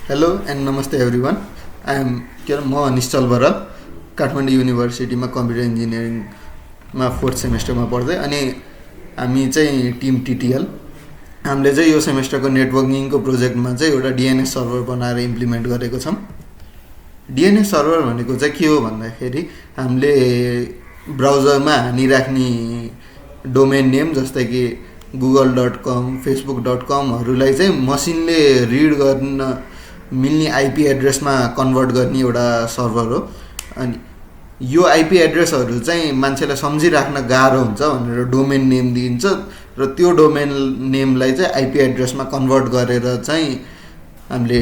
Hello and namaste everyone. I am Nischal Baral, Kathmandu University Computer Engineering मा 4th semester में पढ्दै अनि हामी चाहिँ टिम TTL हामीले चाहिँ यो सेमेस्टरको नेटवर्किङ को प्रोजेक्टमा चाहिँ एउटा DNS सर्भर बनाएर इम्प्लिमेन्ट गरेको छौं। DNS सर्भर भनेको चाहिँ के हो भन्दाखेरि हामीले ब्राउजरमा हानिराख्ने डोमेन नेम जस्तै कि google.com facebook.com हरूलाई चाहिँ मसिनले रिड गर्न मिल्ने आईपी एड्रेसमा कन्भर्ट गर्ने एउटा सर्भर हो। अनि यो आईपी एड्रेसहरू चाहिँ मान्छेलाई सम्झिराख्न गाह्रो हुन्छ भनेर डोमेन नेम दिन्छ र त्यो डोमेन नेमलाई चाहिँ आईपी एड्रेसमा कन्भर्ट गरेर चाहिँ हामीले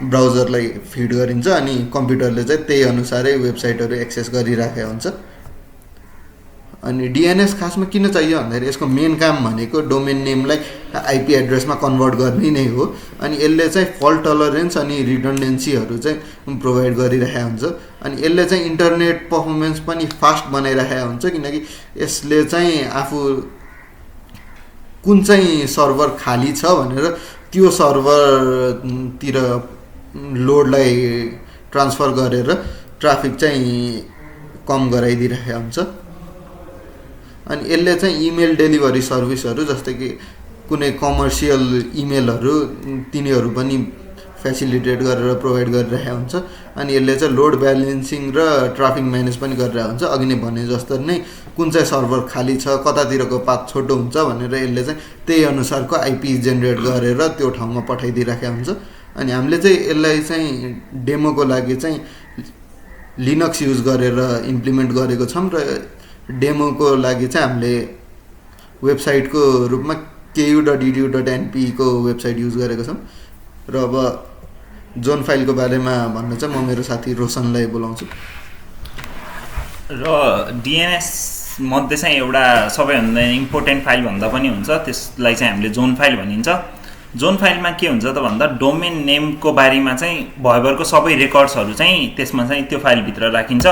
ब्राउजरलाई फिड गरिन्छ अनि कम्प्युटरले चाहिँ त्यही अनुसारै वेबसाइटहरु एक्सेस गरिराखेको हुन्छ। अनि डीएनएस खासमा किन चाहियो भन्दाखेरि यसको मेन काम भनेको डोमेन नेमलाई आईपी एड्रेसमा कन्भर्ट गर्ने नै हो। अनि यसले चाहिँ फल्ट टलरेन्स अनि रिडन्डेन्सीहरु चाहिँ प्रोवाइड गरिरहेको हुन्छ। अनि यसले चाहिँ इन्टरनेट परफर्मेन्स पनि फास्ट बनाइरहेको हुन्छ किनकि यसले चाहिँ आफू कुन चाहिँ सर्भर खाली छ भनेर त्यो सर्भर तिर लोडलाई ट्रान्सफर गरेर ट्राफिक चाहिँ कम गराइदिरहेको हुन्छ। अनि यसले चाहिँ इमेल डेलिभरी सर्भिसहरु जस्तै कि कुनै कमर्शियल इमेलहरु तिनीहरु पनि फेसिलिटेट गरेर प्रोवाइड गरिरहेको हुन्छ। अनि यसले चाहिँ लोड ब्यालेन्सिङ र ट्राफिक म्यानेज पनि गरिरहेको हुन्छ। अघि नै भने जस्तो नै कुन चाहिँ सर्भर खाली छ कतातिरको पाथ छोटो हुन्छ भनेर यसले चाहिँ त्यही अनुसारको आईपी जेनेरेट गरेर त्यो ठाउँमा पठाइदिरहेको हुन्छ। अनि हामीले चाहिँ यसलाई चाहिँ डेमोको लागि चाहिँ लिनक्स युज गरेर इम्प्लिमेन्ट गरेको छौं र डेमोको लागि चाहिँ हामीले वेबसाइटको रूपमा ku.edu.np को वेबसाइट युज गरेको छौं। र अब जोन फाइलको बारेमा भन्न चाहिँ म मेरो साथी रोशनलाई बोलाउँछु। र डीएनएस मध्ये चाहिँ एउटा सबैभन्दा इम्पोर्टेन्ट फाइल भन्दा पनि हुन्छ, त्यसलाई चाहिँ हामीले जोन फाइल भनिन्छ। जोन फाइलमा के हुन्छ त भन्दा डोमेन नेमको बारेमा चाहिँ भयभरको सबै रेकर्ड्सहरु चाहिँ त्यसमा चाहिँ त्यो फाइल भित्र राखिन्छ।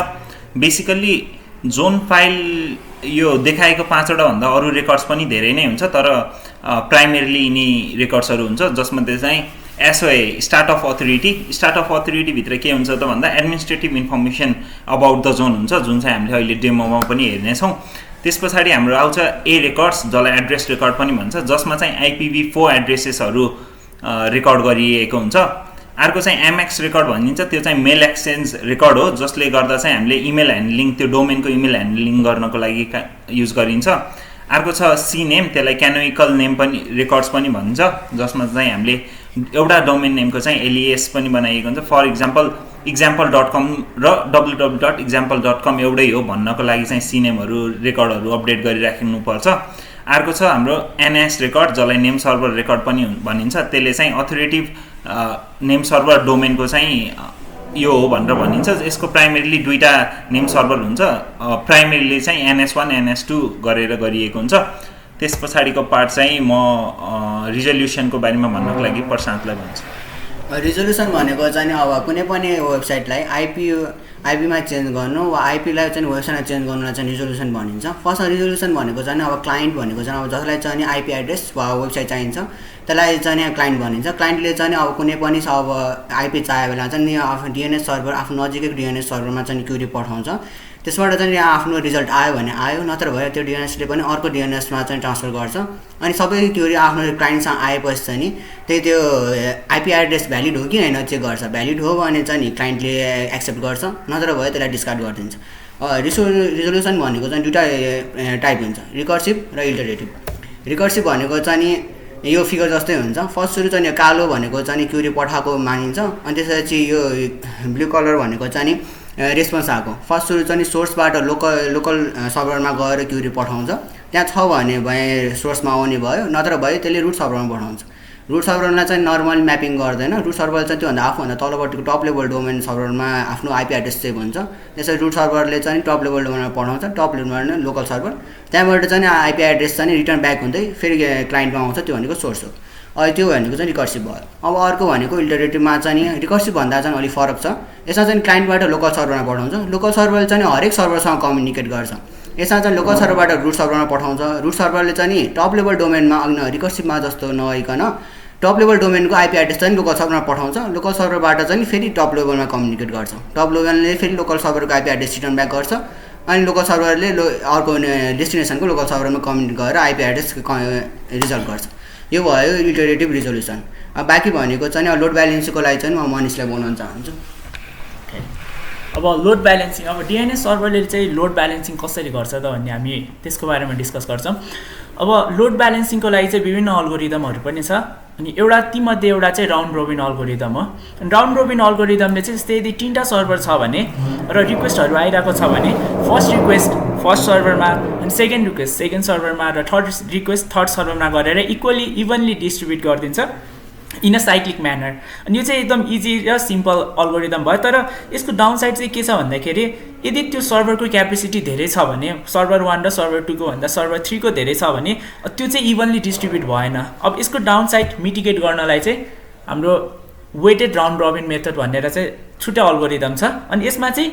बेसिकली जोन फाइल यो देखाएको 5 वटा भन्दा अरु रेकर्ड्स पनि धेरै नै हुन्छ, तर प्राइमरीली यिनी रेकर्ड्सहरु हुन्छ जसमध्ये चाहिँ एसओए स्टार्ट अफ अथोरिटी भित्र के हुन्छ त भन्दा administrative information about the John हुन्छ, जुन चाहिँ हामीले अहिले डेमोमा पनि हेर्ने छौं। त्यसपछि हाम्रो आउँछ ए रेकर्ड्स, जसलाई एड्रेस रेकर्ड पनि भन्छ, जसमा चाहिँ आईपीवी4 एड्रेसेसहरु रेकर्ड गरिएको हुन्छ। अर्को चाहिँ एमएक्स रेकर्ड भनिन्छ, त्यो चाहिँ मेल एक्सचेन्ज रेकर्ड हो, जसले गर्दा चाहिँ हामीले इमेल ह्यान्डलिङ त्यो डोमेनको इमेल ह्यान्डलिङ गर्नको लागि युज गरिन्छ। अर्को छ सी नेम, त्यसलाई क्यानोनिकल नेम पनि रेकर्ड्स पनि भन्छ, जसमा चाहिँ हामीले एउटा डोमेन नेमको चाहिँ एलिएस पनि बनाइएको हुन्छ। फर एक्जाम्पल example.com र www.example.com एउटै हो भन्नको लागि चाहिँ सी नेमहरु रेकर्डहरु अपडेट गरिराख्नु पर्छ। अर्को छ हाम्रो एनएस रेकर्ड, जसलाई नेम सर्भर रेकर्ड पनि भनिन्छ। त्यसले चाहिँ अथोरिटेटिभ नेम सर्भर डोमेनको चाहिँ यो हो भनेर भनिन्छ। यसको प्राइमरीली दुईटा नेम सर्भर हुन्छ, प्राइमरीली चाहिँ NS1 NS2 गरेर गरिएको हुन्छ। त्यसपछाडीको पार्ट चाहिँ म रिजोल्युसनको बारेमा भन्नको लागि प्रशान्तलाई भन्छु। रिजोल्युसन भनेको चाहिँ अब कुनै पनि वेबसाइटलाई आईपीमा चेन्ज गर्नु वा आईपीलाई चाहिँ वेबसाइटमा चेन्ज गर्नुलाई चाहिँ रिजोल्युसन भनिन्छ। फर्स्टमा रिजोल्युसन भनेको चाहिँ अब क्लाइन्ट भनेको चाहिँ अब जसलाई चाहिँ आईपी एड्रेस वा वेबसाइट चाहिन्छ त्यसलाई चाहिँ क्लाइन्ट भनिन्छ। क्लाइन्टले चाहिँ अब कुनै पनि अब आईपी चाहे बेला चाहिँ आफ्नो डीएनएस सर्भर आफ्नो नजिकैको डीएनएस सर्भरमा चाहिँ क्वेरी पठाउँछ। त्यसबाट चाहिँ आफ्नो रिजल्ट आयो भने आयो, नत्र भयो त्यो डीएनएसले पनि अर्को डीएनएसमा चाहिँ ट्रान्सफर गर्छ। अनि सबै क्वेरी आफ्नो क्लाइन्टसँग आएपछि चाहिँ नि त्यो आईपी एड्रेस भ्यालिड हो कि हैन चेक गर्छ। भ्यालिड हो भने चाहिँ क्लाइन्टले एक्सेप्ट गर्छ, नत्र भयो त्यसलाई डिस्कार्ड गरिदिन्छ। रिजोल्युसन भनेको चाहिँ दुईटा टाइप हुन्छ, रिकर्सिभ र इटरेटिभ। रिकर्सिभ भनेको चाहिँ यो फिगर जस्तै हुन्छ। फर्स्ट सुरु चाहिँ कालो भनेको चाहिँ क्वेरी पठाएको मानिन्छ, अनि त्यसपछि यो ब्लू कलर भनेको चाहिँ रेस्पोन्स आएको। फर्स्ट सुरु चाहिँ सोर्सबाट लोकल सर्भरमा गएर क्वेरी पठाउँछ, त्यहाँ छ भने सोर्समा आउने भयो, नत्र भयो त्यसले रुट सर्भरमा पठाउँछ। रुट सर्भरलाई चाहिँ नर्मल म्यापिङ गर्दैन, रुट सर्भर चाहिँ त्योभन्दा आफूभन्दा तलपट्टिको टप लेभल डोमेन सर्भरमा आफ्नो आईपी एड्रेस सेभ हुन्छ। त्यसरी रुट सर्भरले चाहिँ टप लेभल डोमेनमा पठाउँछ, टप लेभलमा लोकल सर्भर, त्यहाँबाट चाहिँ आईपी एड्रेस चाहिँ रिटर्न ब्याक हुँदै फेरि क्लाइन्टमा आउँछ, त्यो भनेको सोर्स हो। त्यो भनेको चाहिँ रिकर्सिभ भयो। अब अर्को भनेको इटरेटिभमा चाहिँ रिकर्सिभ भन्दा चाहिँ अलिक फरक छ। यसमा चाहिँ क्लाइन्टबाट लोकल सर्भरमा पठाउँछ, लोकल सर्भरले चाहिँ हरेक सर्भरसँग कम्युनिकेट गर्छ। यसमा चाहिँ लोकल सर्भरबाट रुट सर्भरमा पठाउँछ, रुट सर्भरले चाहिँ टप लेभल डोमेनमा रिकर्सिभमा जस्तो नआइकन टप लेभल डोमेनको आइपी एड्रेस चाहिँ लोकल सर्भरमा पठाउँछ, लोकल सर्भरबाट चाहिँ फेरि टप लेभलमा कम्युनिकेट गर्छ, टप लेभलले फेरि लोकल सर्भरको आइपी एड्रेस रिटर्न ब्याक गर्छ, अनि लोकल सर्भरले अर्को डेस्टिनेसनको लोकल सर्भरमा कम्युनिकेट गरेर आइपी एड्रेस रिजल्भ गर्छ। यो भयो इटरेटिभ रिजोल्युसन। अब बाँकी भनेको चाहिँ लोड ब्यालेन्सिङको लागि चाहिँ म मनिषलाई बोलाउन चाहन्छु। अब लोड ब्यालेन्सिङ, अब डिएनएस सर्भरले चाहिँ लोड ब्यालेन्सिङ कसरी गर्छ त भन्ने हामी त्यसको बारेमा डिस्कस गर्छौँ। अब लोड ब्यालेन्सिङको लागि चाहिँ विभिन्न अल्गोरिदमहरू पनि छ, अनि तीमध्ये एउटा चाहिँ राउन्ड रोबिन अल्गोरिदम हो। राउन्ड रोबिन अल्गोरिदमले चाहिँ जस्तै यदि 3टा सर्भर छ भने र रिक्वेस्टहरू आइरहेको छ भने फर्स्ट रिक्वेस्ट फर्स्ट सर्भरमा, अनि सेकेन्ड रिक्वेस्ट सेकेन्ड सर्भरमा र थर्ड रिक्वेस्ट थर्ड सर्भरमा गरेर इभनली डिस्ट्रिब्युट गरिदिन्छ इन अ साइक्लिक म्यानर। अनि यो चाहिँ एकदम इजी र सिम्पल अल्गोरिदम भयो। तर यसको डाउन साइड चाहिँ के छ भन्दाखेरि यदि त्यो सर्भरको क्यापेसिटी धेरै छ भने, सर्भर 1 र सर्भर 2 को भन्दा सर्भर 3 को धेरै छ भने त्यो चाहिँ इभनली डिस्ट्रिब्युट भएन। अब यसको डाउन साइड मिटिगेट गर्नलाई चाहिँ हाम्रो वेटेड राउन्ड रोबिन मेथड भनेर चाहिँ छुट्टै अल्गोरिदम छ। अनि यसमा चाहिँ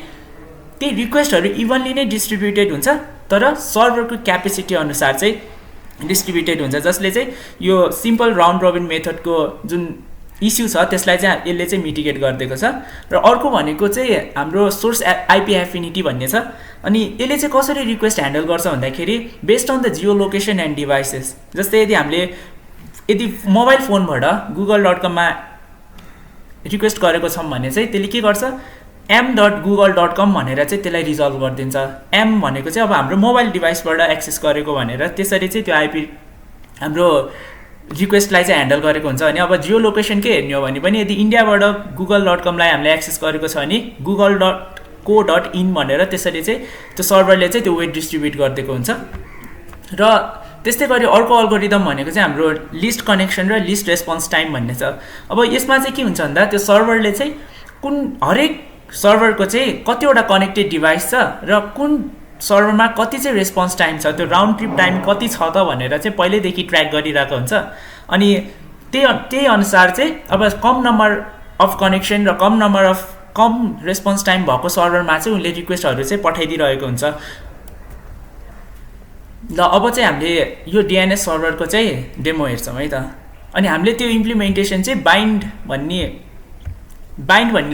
त्यही रिक्वेस्टहरू इभनली नै डिस्ट्रिब्युटेड हुन्छ, तर सर्भरको क्यापेसिटी अनुसार चाहिँ डिस्ट्रिब्युटेड हुन्छ, जसले चाहिँ यो सिम्पल राउन्ड रोबिन मेथडको जुन इस्यु छ त्यसलाई चाहिँ यसले चाहिँ मिटिगेट गरिदिएको छ। र अर्को भनेको चाहिँ हाम्रो सोर्स आइपी एफिनिटी भन्ने छ। अनि यसले चाहिँ कसरी रिक्वेस्ट ह्यान्डल गर्छ भन्दाखेरि based on the geo location and devices. जस्तै यदि मोबाइल फोनबाट google.com रिक्वेस्ट गरेको छौँ भने चाहिँ त्यसले के गर्छ, m.google.com भनेर चाहिँ त्यसलाई रिजल्भ गरिदिन्छ। m भनेको चाहिँ अब हाम्रो मोबाइल डिभाइसबाट एक्सेस गरेको भनेर त्यसरी चाहिँ त्यो आइपी हाम्रो रिक्वेस्टलाई चाहिँ ह्यान्डल गरेको हुन्छ। अनि अब जियो लोकेसन के हेर्ने हो भने पनि यदि इन्डियाबाट google.com लाई हामीले एक्सेस गरेको छ भने google.co.in भनेर त्यसरी चाहिँ त्यो सर्भरले चाहिँ त्यो वेट डिस्ट्रिब्युट गरिदिएको हुन्छ। र त्यस्तै गरी अर्को अल्गोरिदम भनेको चाहिँ हाम्रो लिस्ट कनेक्सन र लिस्ट रेस्पोन्स टाइम भन्ने छ। अब यसमा चाहिँ के हुन्छ भन्दा त्यो सर्भरले चाहिँ हरेक सर्भरको चाहिँ कतिवटा कनेक्टेड डिभाइस छ र कुन सर्भरमा कति चाहिँ रेस्पोन्स टाइम छ, त्यो राउन्ड ट्रिप टाइम कति छ त भनेर चाहिँ पहिल्यैदेखि ट्र्याक गरिरहेको हुन्छ। अनि त्यही अनुसार चाहिँ अब कम नम्बर अफ कनेक्सन र कम रेस्पोन्स टाइम भएको सर्भरमा चाहिँ उनले रिक्वेस्टहरू चाहिँ पठाइदिइरहेको हुन्छ। ल अब चाहिँ हामीले यो डिएनएस सर्भरको चाहिँ डेमो हेर्छौँ है त। अनि हामीले त्यो इम्प्लिमेन्टेसन चाहिँ बाइन्ड भन्ने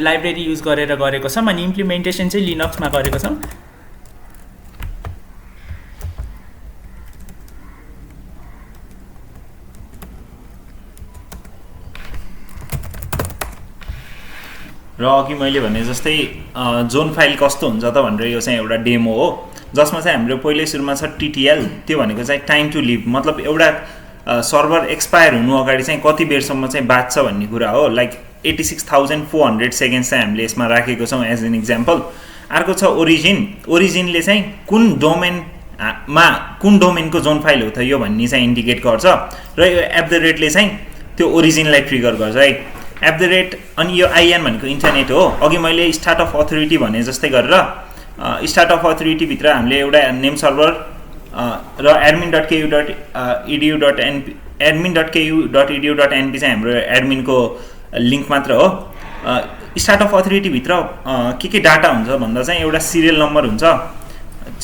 लाइब्रेरी युज गरेर गरेको छौँ, अनि इम्प्लिमेन्टेसन चाहिँ लिनक्समा गरेको छौँ। र अघि मैले भने जस्तै जोन फाइल कस्तो हुन्छ त भनेर यो चाहिँ एउटा डेमो हो, जसमा चाहिँ हाम्रो पहिल्यै सुरुमा छ TTL। त्यो भनेको चाहिँ टाइम टु लिभ, मतलब एउटा सर्भर एक्सपायर हुनु अगाडि चाहिँ कति बेरसम्म चाहिँ बाँच्छ भन्ने कुरा हो। लाइक 86,400 सेकेन्ड्स चाहिँ हामीले यसमा राखेको छौँ एज एन इक्जाम्पल। अर्को छ ओरिजिनले चाहिँ कुन डोमेनको जोन फाइल हो त यो भन्ने चाहिँ इन्डिकेट गर्छ, र यो @ चाहिँ त्यो ओरिजिनलाई ट्रिगर गर्छ है। अनि यो IN भनेको इन्टरनेट हो। अघि मैले स्टार्ट अफ अथोरिटी भने जस्तै गरेर स्टार्ट अफ अथोरिटी भित्र हामीले एउटा नेम सर्भर र admin.ku.edu.np चाहिँ हाम्रो एडमिनको लिङ्क मात्र हो। स्टार्ट अफ अथोरिटी भित्र के डाटा हुन्छ भन्दा चाहिँ एउटा सिरियल नम्बर हुन्छ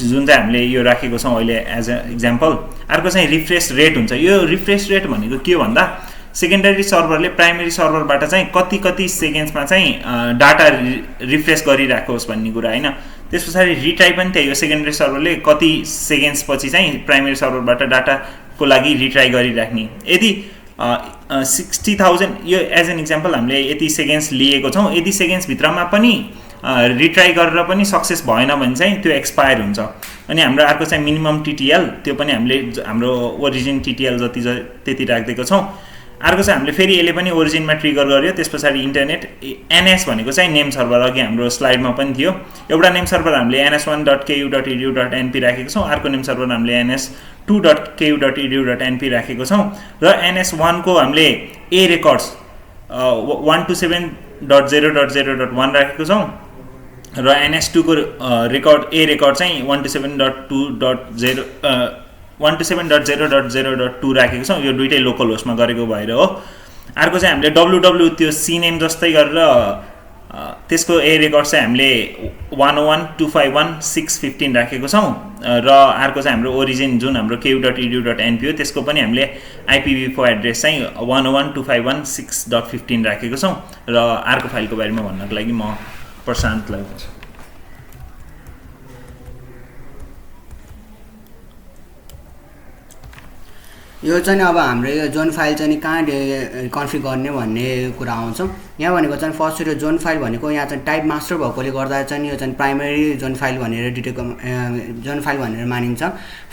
जुन चाहिँ हामीले यो राखेको छौँ अहिले एज अ इक्जाम्पल। अर्को चाहिँ रिफ्रेस रेट हुन्छ। यो रिफ्रेस रेट भनेको के हो भन्दा सेकेन्डरी सर्भरले प्राइमेरी सर्भरबाट चाहिँ कति सेकेन्ड्समा चाहिँ डाटा रिफ्रेस गरिरहेको होस् भन्ने कुरा होइन। त्यस पछाडि रिट्राई पनि त्यही हो, सेकेन्डरी सर्भरले कति सेकेन्ड्स पछि चाहिँ प्राइमेरी सर्भरबाट डाटाको लागि रिट्राई गरिराख्ने। यदि 60,000 यो एज एन इक्जाम्पल हामीले यति सेकेन्ड्स लिएको छौँ, यदि सेकेन्ड्सभित्रमा पनि रिट्राई गरेर पनि सक्सेस भएन भने चाहिँ त्यो एक्सपायर हुन्छ। अनि हाम्रो अर्को चाहिँ मिनिमम TTL, त्यो पनि हामीले हाम्रो ओरिजिन TTL त्यति राखिदिएको छौँ। अर्को चाहिँ हामीले फेरि यसले पनि ओरिजिनमा ट्रिगर गर्यो। त्यस पछाडि इन्टरनेट NS भनेको चाहिँ नेम सर्भर, अघि हाम्रो स्लाइडमा पनि थियो। एउटा नेम सर्भर हामीले ns1.ku.edu.np राखेको छौँ, अर्को नेम सर्भर हामीले ns2.ku.edu.np राखेको छौँ, र ns1 को हामीले A रेकर्ड्स 127.0.0.1 राखेको छौँ, र ns2 को A रेकर्ड चाहिँ 127.0.0.2 राखेको छौँ। यो दुइटै लोकल होस्टमा गरेको भएर हो। अर्को चाहिँ हामीले www त्यो सिनेम जस्तै गरेर त्यसको ए रेकर्ड चाहिँ हामीले 101.251.6.15 राखेको छौँ र अर्को चाहिँ हाम्रो ओरिजिन जुन हाम्रो ku.edu.np हो त्यसको पनि हामीले IPv4 एड्रेस चाहिँ 101.251.6.15 राखेको छौँ र अर्को फाइलको बारेमा भन्नको लागि म प्रशान्तलाई भन्छु। यो चाहिँ अब हाम्रो यो जोन फाइल चाहिँ कहाँ कन्फिग गर्ने भन्ने कुरा आउँछ। यहाँ भनेको चाहिँ फर्स्ट यो जोन फाइल भनेको यहाँ चाहिँ टाइप मास्टर भएकोले गर्दा चाहिँ यो चाहिँ प्राइमेरी जोन फाइल भनेर जोन फाइल भनेर मानिन्छ।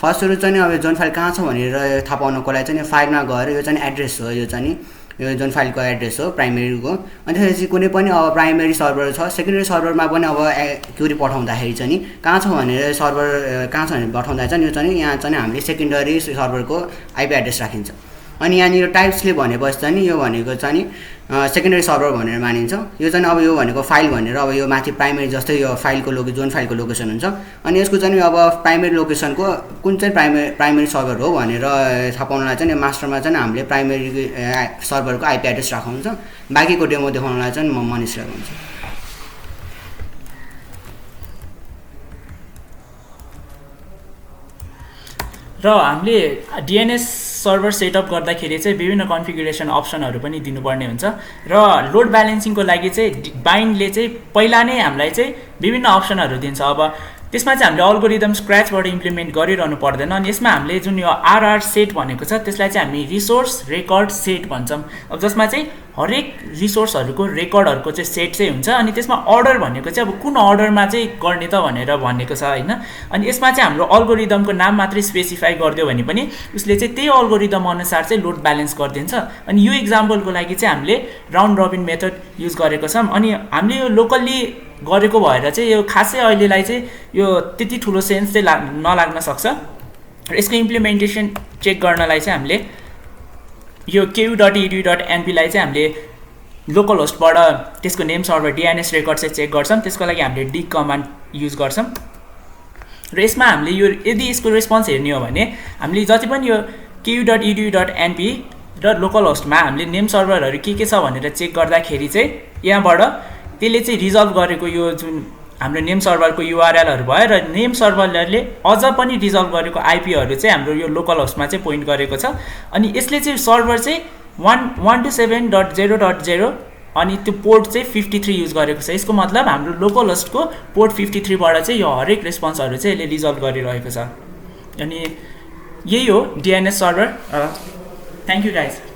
फर्स्टहरू चाहिँ अब जोन फाइल कहाँ छ भनेर थाहा पाउनको लागि चाहिँ फाइलमा गएर यो चाहिँ एड्रेस हो, यो चाहिँ यो जोन फाइलको एड्रेस हो प्राइमेरीको। अनि त्यसपछि कुनै पनि अब प्राइमेरी सर्भर छ, सेकेन्डरी सर्भरमा पनि अब क्युरी पठाउँदाखेरि चाहिँ कहाँ छ भनेर सर्भर कहाँ छ भनेर पठाउँदा चाहिँ यो चाहिँ यहाँ चाहिँ हामीले सेकेन्डरी सर्भरको आइपी एड्रेस राखिन्छ। अनि यहाँनिर टाइप्सले भनेपछि चाहिँ यो भनेको चाहिँ सेकेन्डरी सर्भर भनेर मानिन्छ। यो चाहिँ अब यो भनेको फाइल भनेर अब यो माथि प्राइमेरी जस्तै यो फाइलको जोन फाइलको लोकेसन हुन्छ। अनि यसको चाहिँ अब प्राइमेरी लोकेसनको कुन चाहिँ प्राइमेरी सर्भर हो भनेर थाहा पाउनलाई चाहिँ मास्टरमा चाहिँ हामीले प्राइमेरी सर्भरको आइपी एड्रेस राख्नुहुन्छ। बाँकीको डेमो देखाउनलाई चाहिँ म मनिष राख्छु। र हामीले DNS सर्भर सेटअप गर्दाखेरि चाहिँ विभिन्न कन्फिगुरेसन अप्सनहरू पनि दिनुपर्ने हुन्छ र लोड ब्यालेन्सिङको लागि चाहिँ बाइन्डले चाहिँ पहिला नै हामीलाई चाहिँ विभिन्न अप्सनहरू दिन्छ। अब त्यसमा चाहिँ हामीले अल्गोरिदम स्क्रैचबाट इम्प्लिमेन्ट गरिरहनु पर्दैन। अनि यसमा हामीले जुन यो RR सेट भनेको छ त्यसलाई चाहिँ हामी रिसोर्स रेकर्ड सेट भन्छौँ। अब जसमा चाहिँ हरेक रिसोर्सहरूको रेकर्डहरूको चाहिँ सेट चाहिँ हुन्छ। अनि त्यसमा अर्डर भनेको चाहिँ अब कुन अर्डरमा चाहिँ गर्ने त भनेर भनेको छ होइन। अनि यसमा चाहिँ हाम्रो अल्गोरिदमको नाम मात्रै स्पेसिफाई गरिदियो भने पनि उसले चाहिँ त्यही अल्गोरिदम अनुसार चाहिँ लोड ब्यालेन्स गरिदिन्छ। अनि यो इक्जाम्पलको लागि चाहिँ हामीले राउन्ड रबिन मेथड युज गरेको छौँ। अनि हामीले यो लोकल्ली गरेको भएर चाहिँ यो खासै अहिलेलाई चाहिँ यो त्यति ठुलो सेन्स चाहिँ नलाग्न सक्छ। र यसको इम्प्लिमेन्टेसन चेक गर्नलाई चाहिँ हामीले यो ku.edu.np लाई चाहिँ हामीले लोकल होस्टबाट त्यसको नेम सर्भर DNS रेकर्ड चाहिँ चेक गर्छौँ। त्यसको लागि हामीले dig कमान्ड युज गर्छौँ। र यसमा हामीले यो यदि यसको रेस्पोन्स हेर्ने हो भने हामीले जति पनि यो ku.edu.np र लोकल होस्टमा हामीले नेम सर्भरहरू के छ भनेर चेक गर्दाखेरि चाहिँ यहाँबाट त्यसले चाहिँ रिजल्भ गरेको यो जुन हाम्रो नेम सर्भरको URLहरू भयो र नेम सर्भरले अझ पनि रिजल्भ गरेको आइपीहरू चाहिँ हाम्रो यो लोकल होस्टमा चाहिँ पोइन्ट गरेको छ। अनि यसले चाहिँ सर्भर चाहिँ 127.0.0 अनि त्यो पोर्ट चाहिँ 53 युज गरेको छ। यसको मतलब हाम्रो लोकल होस्टको पोर्ट 53 बाट चाहिँ यो हरेक रेस्पोन्सहरू चाहिँ यसले रिजल्भ गरिरहेको छ। अनि यही हो DNS server. Thank you guys.